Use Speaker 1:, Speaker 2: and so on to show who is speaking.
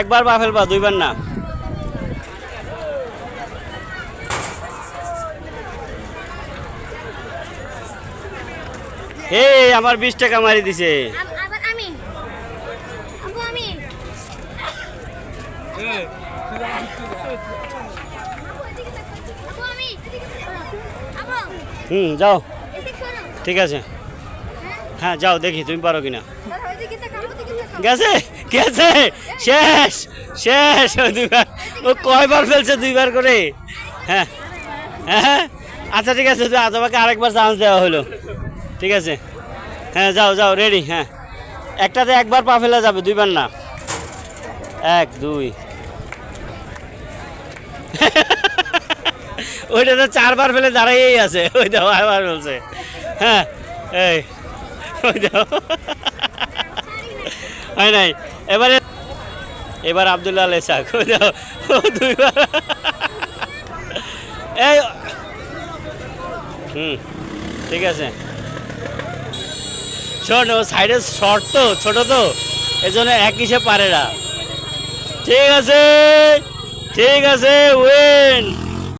Speaker 1: একবার পা ফেলবা, দুইবার না। হে আমার 20 টাকা মারি দিছে।
Speaker 2: আবার আমি আবু আমি আবু আমি আবু
Speaker 1: যাও,
Speaker 2: এদিকে করো।
Speaker 1: ঠিক আছে। হ্যাঁ যাও, দেখি তুমি পারো কিনা।
Speaker 2: দাদা ওইদিকে তাকাও, ওইদিকে তাকাও।
Speaker 1: গেছে গেছে, শেষ শেষ। ও দুইবার, ও কয়বার ফেলছে? দুইবার করে। হ্যাঁ হ্যাঁ, আচ্ছা ঠিক আছে, তোমাকে আরেকবার চান্স দেওয়া হলো। ঠিক আছে, হ্যাঁ যাও যাও, রেডি। হ্যাঁ, একটাতে একবার পা ফেলা যাবে, দুইবার না। 1 2 ওইটা তো 4বার ফেলে দাঁড়াইয়েই আছে। ওই দাও, আবার বলছে। হ্যাঁ, এই ওই দাও, হয় নাই। এবার আব্দুল্লাহ লেসাক, ওই দাও, ও দুইবার। এই ঠিক আছে। শোন, ও সাইডে শর্ট তো, ছোট তো, এই জন্য এক হিসেবে পারে না। ঠিক আছে ঠিক আছে, উইন।